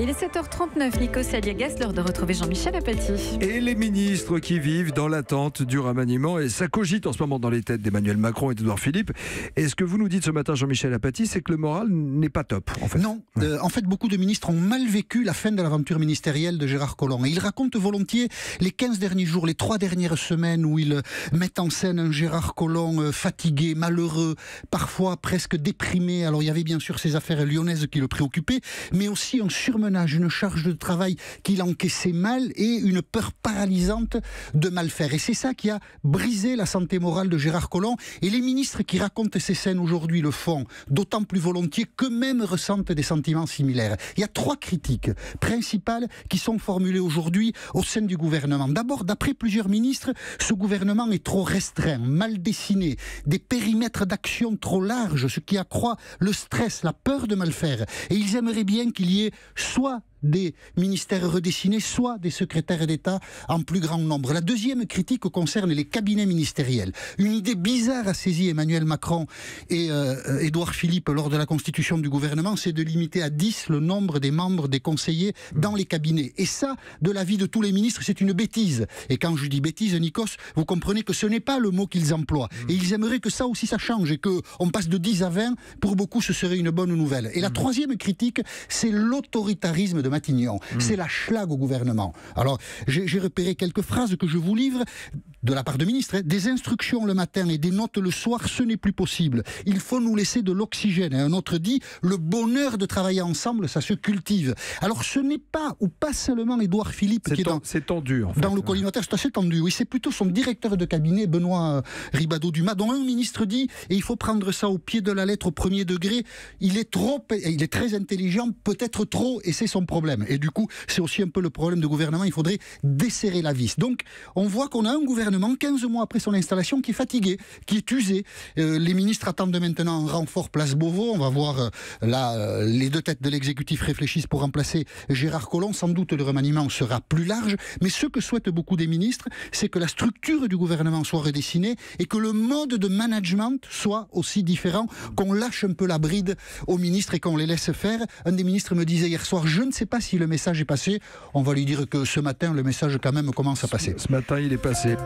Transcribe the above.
Il est 7h39, Nikos Aliagas, l'heure de retrouver Jean-Michel Apathy. Et les ministres qui vivent dans l'attente du remaniement, et ça cogite en ce moment dans les têtes d'Emmanuel Macron et d'Édouard Philippe. Et ce que vous nous dites ce matin, Jean-Michel Apathy, c'est que le moral n'est pas top, en fait. Non, en fait, beaucoup de ministres ont mal vécu la fin de l'aventure ministérielle de Gérard Collomb. Et ils racontent volontiers les 15 derniers jours, les 3 dernières semaines où ils mettent en scène un Gérard Collomb fatigué, malheureux, parfois presque déprimé. Alors il y avait bien sûr ces affaires lyonnaises qui le préoccupaient, mais aussi un surmenage, une charge de travail qu'il encaissait mal et une peur paralysante de mal faire. Et c'est ça qui a brisé la santé morale de Gérard Collomb. Et les ministres qui racontent ces scènes aujourd'hui le font d'autant plus volontiers qu'eux-mêmes ressentent des sentiments similaires. Il y a 3 critiques principales qui sont formulées aujourd'hui au sein du gouvernement. D'abord, d'après plusieurs ministres, ce gouvernement est trop restreint, mal dessiné, des périmètres d'action trop larges, ce qui accroît le stress, la peur de mal faire. Et ils aimeraient bien qu'il y ait soit des ministères redessinés, soit des secrétaires d'État en plus grand nombre. La deuxième critique concerne les cabinets ministériels. Une idée bizarre a saisi Emmanuel Macron et Édouard Philippe lors de la constitution du gouvernement, c'est de limiter à 10 le nombre des membres des conseillers dans les cabinets. Et ça, de l'avis de tous les ministres, c'est une bêtise. Et quand je dis bêtise, Nikos, vous comprenez que ce n'est pas le mot qu'ils emploient. Et ils aimeraient que ça aussi ça change et qu'on passe de 10 à 20. Pour beaucoup, ce serait une bonne nouvelle. Et la troisième critique, c'est l'autoritarisme de Matignon. C'est la schlag au gouvernement. Alors, j'ai repéré quelques phrases que je vous livre de la part de ministres. Des instructions le matin et des notes le soir, ce n'est plus possible. Il faut nous laisser de l'oxygène. Et un autre dit, le bonheur de travailler ensemble, ça se cultive. Alors, ce n'est pas, ou pas seulement Édouard Philippe qui est c'est tendu, en fait. Dans le collimateur, c'est assez tendu. Oui, c'est plutôt son directeur de cabinet, Benoît Ribadeau-Dumas, dont un ministre dit, et il faut prendre ça au pied de la lettre, au premier degré, il est très intelligent, peut-être trop, et c'est son problème. Et du coup, c'est aussi un peu le problème du gouvernement, il faudrait desserrer la vis. Donc, on voit qu'on a un gouvernement, 15 mois après son installation, qui est fatigué, qui est usé. Les ministres attendent maintenant un renfort place Beauvau. On va voir les 2 têtes de l'exécutif réfléchissent pour remplacer Gérard Collomb. Sans doute, le remaniement sera plus large. Mais ce que souhaitent beaucoup des ministres, c'est que la structure du gouvernement soit redessinée et que le mode de management soit aussi différent, qu'on lâche un peu la bride aux ministres et qu'on les laisse faire. Un des ministres me disait hier soir, je ne sais pas si le message est passé. On va lui dire que ce matin, le message quand même commence à passer. Ce matin, il est passé.